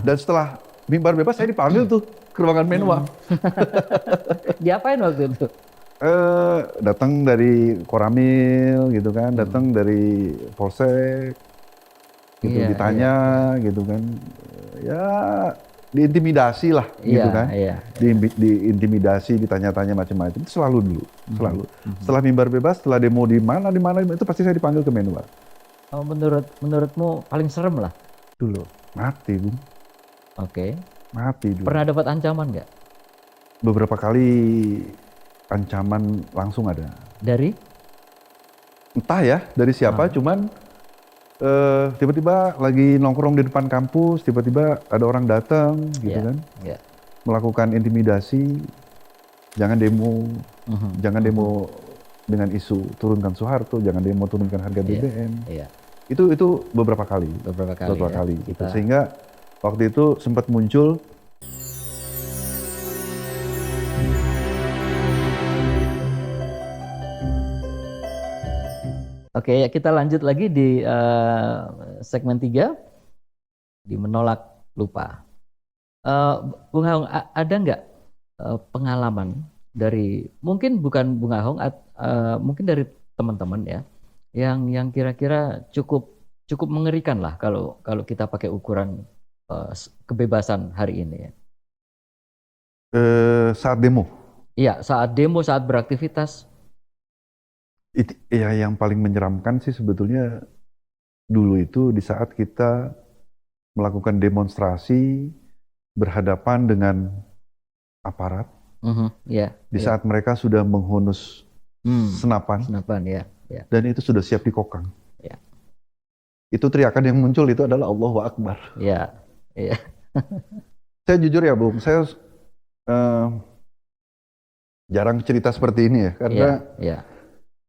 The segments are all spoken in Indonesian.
Dan setelah mimbar bebas saya dipanggil tuh ke ruangan Menwa. Diapain waktu itu? Datang dari Koramil gitu kan, Hmm. datang dari Polsek gitu, Iya, iya, ditanya iya, gitu kan, ya diintimidasi lah iya, gitu kan, iya, iya. diintimidasi, ditanya-tanya macam-macam, itu selalu dulu, Mhm, selalu. mhm. Setelah mimbar bebas, setelah demo di mana itu pasti saya dipanggil ke Menwa Oh, menurutmu paling serem lah. dulu. Mati, Bung, Oke. mati dulu. Pernah dapat ancaman nggak Beberapa kali ancaman langsung ada. dari? Entah ya dari siapa, Ah, cuman tiba-tiba lagi nongkrong di depan kampus, tiba-tiba ada orang datang gitu ya, kan, ya. melakukan intimidasi, jangan demo, Mhm, jangan mhm. demo dengan isu turunkan Soeharto, jangan demo turunkan harga Iya, BBM. iya. Itu Beberapa kali beberapa ya kali gitu. kita. Sehingga waktu itu sempat muncul. Oke, ya kita lanjut lagi di segmen 3 di menolak lupa. Eh, Bung Haung, ada nggak pengalaman dari mungkin bukan Bung Haung, mungkin dari teman-teman ya, yang kira-kira cukup cukup mengerikan lah kalau kalau kita pakai ukuran kebebasan hari ini ya. Saat demo, Iya, saat demo, saat beraktivitas. ya yang paling menyeramkan sih sebetulnya dulu itu di saat kita melakukan demonstrasi berhadapan dengan aparat, Mhm, iya, di iya. saat mereka sudah menghunus Hmm, senapan senapan ya, ya, dan itu sudah siap dikokang. ya, Itu teriakan yang muncul itu adalah Allahu Akbar. ya, ya, Saya jujur ya, Bung, saya eh, jarang cerita seperti ini ya, karena ya, ya.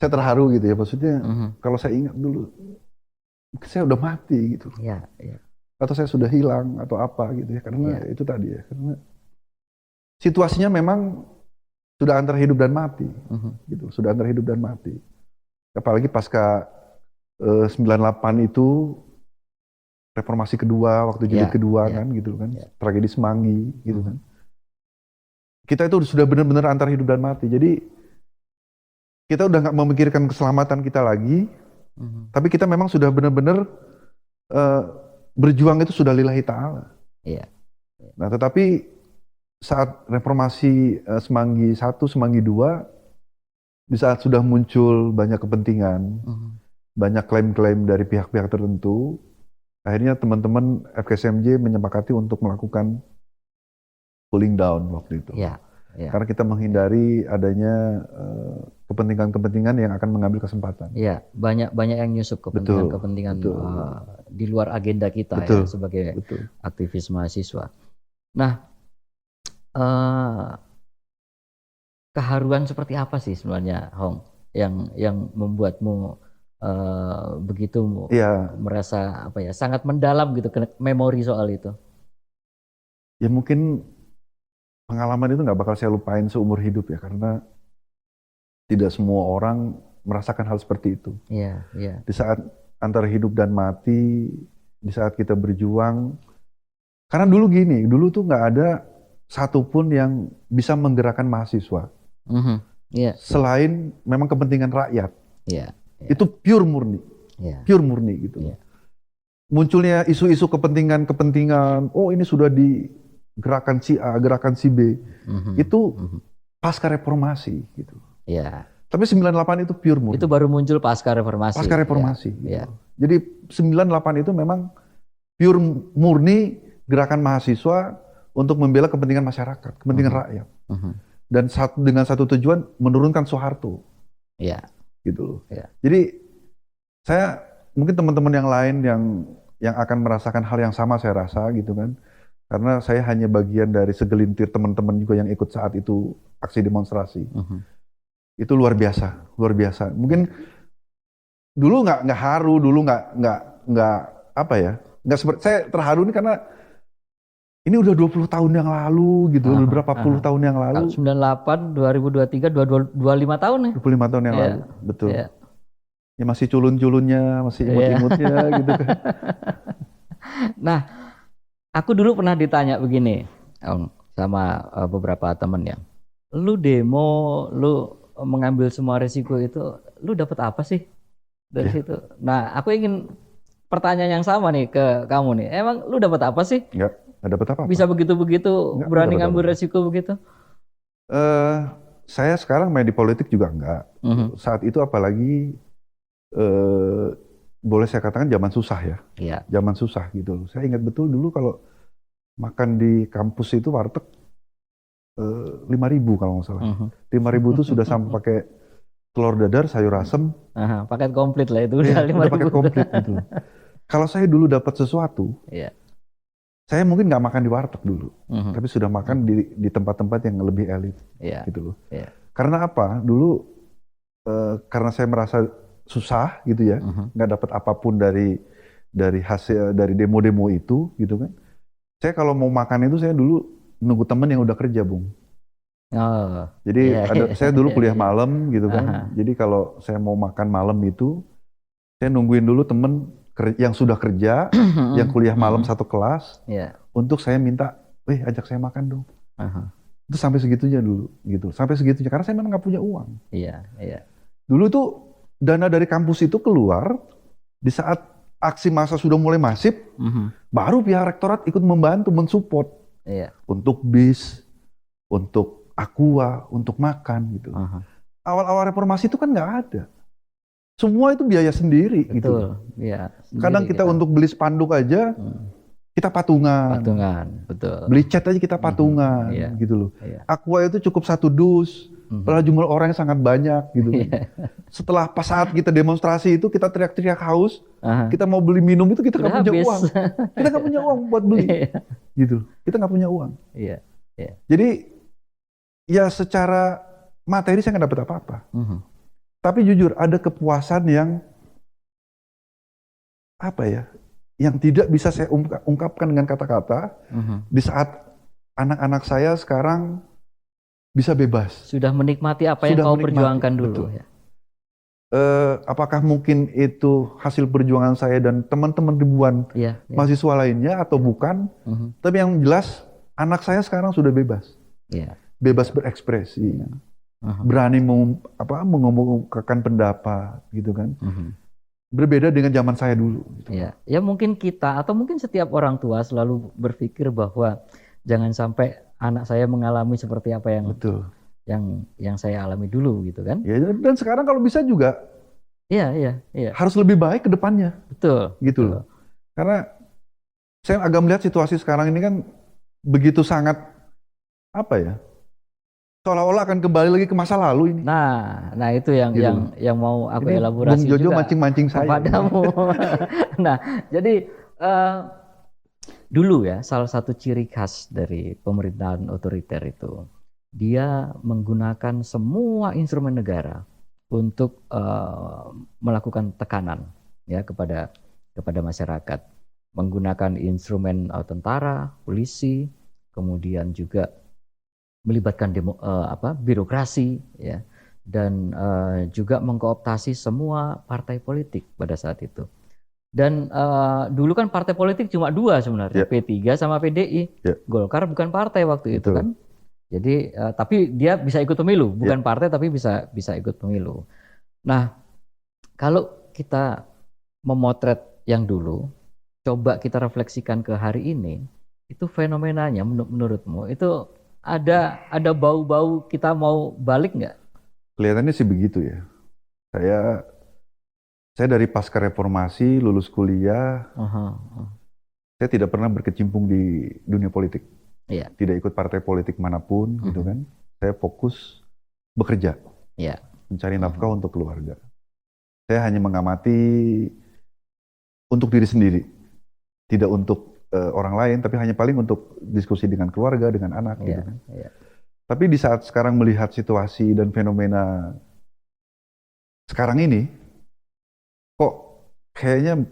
saya terharu gitu ya. Maksudnya Mhm, kalau saya ingat dulu, saya udah mati gitu, ya, ya, atau saya sudah hilang atau apa gitu ya, karena ya. itu tadi ya, karena situasinya memang sudah antara hidup dan mati, Mhm, gitu, sudah antara hidup dan mati. Apalagi pasca 98 itu reformasi kedua, waktu jilid ya, kedua ya, kan, gitu kan, ya. tragedi Semanggi, gitu kan. Mhm, Kita itu sudah benar-benar antara hidup dan mati. Jadi kita udah nggak memikirkan keselamatan kita lagi, mhm. tapi kita memang sudah benar-benar eh, berjuang itu sudah lillahi ta'ala. Iya, Nah, tetapi saat reformasi Semanggi satu, Semanggi dua, di saat sudah muncul banyak kepentingan, mhm. banyak klaim-klaim dari pihak-pihak tertentu, akhirnya teman-teman FKSMJ menyepakati untuk melakukan cooling down waktu itu. Iya, iya, Karena kita iya. menghindari adanya kepentingan-kepentingan yang akan mengambil kesempatan. Iya, banyak banyak yang nyusup Betul, kepentingan-kepentingan betul, di luar agenda kita ya betul, sebagai betul. aktivis mahasiswa. Nah, eh, keharuan seperti apa sih sebenarnya, Hong, yang membuatmu begitu Iya, merasa apa ya sangat mendalam gitu ke memori soal itu? ya mungkin pengalaman itu nggak bakal saya lupain seumur hidup ya, karena tidak semua orang merasakan hal seperti itu. Iya, iya, Di saat antara hidup dan mati, di saat kita berjuang, karena dulu gini, dulu tuh nggak ada satupun yang bisa menggerakkan mahasiswa mhm. Iya, iya, selain memang kepentingan rakyat. iya, iya, Itu iya, pure murni gitu loh. iya. Munculnya isu-isu kepentingan-kepentingan, oh ini sudah di gerakan si A, gerakan si B, Mhm, itu mhm. pasca reformasi gitu. Iya, Tapi 98 itu pure itu murni, baru muncul pasca reformasi. pasca Iya, reformasi gitu iya. loh. Jadi 98 itu memang pure murni gerakan mahasiswa untuk membela kepentingan masyarakat, kepentingan Mhm, rakyat. mhm. Dan dengan satu tujuan menurunkan Soeharto Iya, gitu loh. iya. Jadi saya mungkin teman-teman yang lain yang akan merasakan hal yang sama saya rasa gitu kan. Karena saya hanya bagian dari segelintir teman-teman juga yang ikut saat itu aksi demonstrasi. Mhm. Itu luar biasa, luar biasa. Mungkin Iya. dulu nggak haru, dulu nggak apa ya, nggak seperti saya terharu ini karena ini udah 20 tahun yang lalu gitu, udah Aha, berapa puluh aha. tahun yang Kalau lalu, 98, 2023, 25 tahun nih. 25 tahun yang Iya, lalu, betul. iya, Ya masih culun-culunnya, masih iya. imut-imutnya gitu kan. Nah, Aku dulu pernah ditanya begini, sama beberapa temen ya. Lu demo, lu mengambil semua risiko itu, lu dapat apa sih dari Ya, situ? Nah, aku ingin pertanyaan yang sama nih ke kamu nih. Emang lu dapat apa sih? nggak dapat apa-apa. Bisa begitu-begitu Nggak berani dapat ngambil apa-apa. resiko begitu? Eh, saya sekarang main di politik juga nggak. Mhm. Saat itu apalagi eh, boleh saya katakan zaman susah ya. Iya. Zaman susah gitu loh. Saya ingat betul dulu kalau makan di kampus itu warteg 5.000 kalau nggak salah. Mhm. 5.000 itu sudah sama pakai telur dadar, sayur asem, Aha, paket komplit lah itu udah ya lima udah ribu. paket komplit gitu loh. Kalau saya dulu dapat sesuatu, Iya. saya mungkin nggak makan di warteg dulu, Mhm. tapi sudah makan di tempat-tempat yang lebih elit Iya. gitu loh. Iya. Karena apa? Dulu karena saya merasa susah gitu ya, Mhm. nggak dapat apapun dari hasil dari demo-demo itu gitu kan. Saya kalau mau makan itu saya dulu nunggu temen yang udah kerja, Bung. Oh, Jadi iya, iya, saya dulu iya, kuliah iya. malam gitu Aha. kan. Jadi kalau saya mau makan malam itu, saya nungguin dulu temen yang sudah kerja, yang Mhm. kuliah malam Mhm. satu kelas, Iya. untuk saya minta, ajak saya makan dong. Aha. Itu sampai segitunya dulu, gitu. Sampai segitunya, karena saya memang nggak punya uang. Iya, iya. Dulu tuh dana dari kampus itu keluar di saat aksi massa sudah mulai masif, Mhm. baru pihak rektorat ikut membantu, mensupport Iya. untuk bis, untuk aqua, untuk makan gitu. Aha. Awal-awal reformasi itu kan nggak ada. Semua itu biaya sendiri gitu. Betul. Iya, Kadang sendiri kita untuk beli spanduk aja Hmm. kita patungan, Patungan, betul. beli cat aja kita Mhm. patungan Iya, gitu loh. iya. Aqua itu cukup 1 dus, Mhm. padahal jumlah orangnya sangat banyak gitu kan. Iya. Setelah pas saat kita demonstrasi itu kita teriak-teriak haus, Aha. kita mau beli minum itu kita Udah nggak punya habis. uang, kita nggak punya uang buat beli Iya, gitu. Kita nggak punya uang. iya, iya. Jadi ya secara materi saya nggak dapat apa-apa. Mhm. Tapi jujur ada kepuasan yang apa ya, yang tidak bisa saya ungkapkan dengan kata-kata Mhm. di saat anak-anak saya sekarang bisa bebas. Sudah menikmati apa yang Sudah kau menikmati, perjuangkan dulu betul. ya. Apakah mungkin itu hasil perjuangan saya dan teman-teman ribuan Iya, iya. mahasiswa lainnya atau bukan? Mhm. Tapi yang jelas anak saya sekarang sudah bebas, Iya. bebas berekspresi, Mhm. berani mengemukakan pendapat, gitu kan? Mhm. Berbeda dengan zaman saya dulu. Gitu. Ya, ya mungkin kita atau mungkin setiap orang tua selalu berpikir bahwa jangan sampai anak saya mengalami seperti apa Betul. yang saya alami dulu gitu kan? Ya, dan sekarang kalau bisa juga Iya, iya, iya. harus lebih baik ke depannya, Betul. gitu Betul. loh. Karena saya agak melihat situasi sekarang ini kan begitu sangat apa ya? Seolah-olah akan kembali lagi ke masa lalu ini. Nah itu yang Gitu. yang mau aku Ini elaborasi Bung Jojo juga mancing-mancing saya. kepadamu. Nah, jadi dulu ya salah satu ciri khas dari pemerintahan otoriter itu dia menggunakan semua instrumen negara untuk melakukan tekanan ya kepada masyarakat, menggunakan instrumen tentara, polisi, kemudian juga melibatkan birokrasi ya, dan juga mengkooptasi semua partai politik pada saat itu. Dan dulu kan partai politik cuma 2 sebenarnya, Ya. P3 sama PDI. Ya. Golkar bukan partai waktu itu Betul. kan. Jadi tapi dia bisa ikut pemilu, bukan partai tapi bisa ikut pemilu. Nah, kalau kita memotret yang dulu, coba kita refleksikan ke hari ini, itu fenomenanya menurutmu itu ada bau-bau kita mau balik nggak? Kelihatannya sih begitu ya. Saya dari pasca reformasi, lulus kuliah, saya tidak pernah berkecimpung di dunia politik. Iya. Tidak ikut partai politik manapun, gitu kan. Saya fokus bekerja, Iya. mencari nafkah untuk keluarga. Saya hanya mengamati untuk diri sendiri, tidak untuk orang lain, tapi hanya paling untuk diskusi dengan keluarga, dengan anak, gitu Iya. kan. Iya. Tapi di saat sekarang melihat situasi dan fenomena sekarang ini, kok kayaknya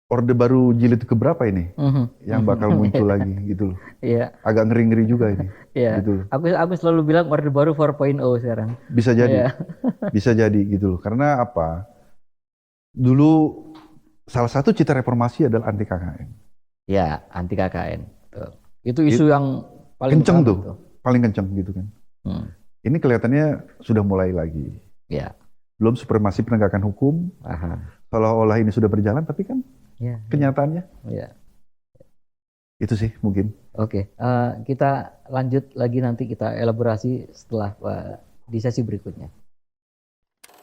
Orde Baru jilid keberapa ini yang bakal muncul lagi gitu loh. Iya. Agak ngeri-ngeri juga ini. Iya. Gitu loh. Aku selalu bilang Orde Baru 4.0 sekarang. Bisa jadi. Iya. Bisa jadi gitu loh. Karena apa? Dulu salah satu cita reformasi adalah anti KKN. Ya, anti KKN. Tuh. Itu isu yang paling Kenceng ramai tuh, paling kenceng gitu kan. Hmm, Ini kelihatannya sudah mulai lagi. ya, Belum supremasi penegakan hukum, paham. seolah-olah ini sudah berjalan, tapi kan Ya, kenyataannya ya. itu sih mungkin. Oke, kita lanjut lagi nanti kita elaborasi setelah di sesi berikutnya.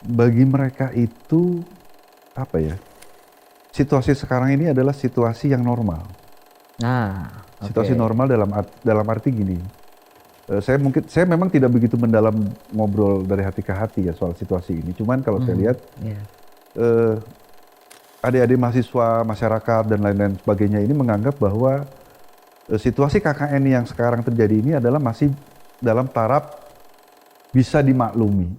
Bagi mereka itu apa ya? Situasi sekarang ini adalah situasi yang normal. Nah, Situasi oke. normal dalam arti gini. Saya memang tidak begitu mendalam ngobrol dari hati ke hati ya soal situasi ini. Cuman kalau saya Mhm, lihat ya. eh, adik-adik mahasiswa, masyarakat dan lain-lain sebagainya ini menganggap bahwa situasi KKN yang sekarang terjadi ini adalah masih dalam taraf bisa dimaklumi.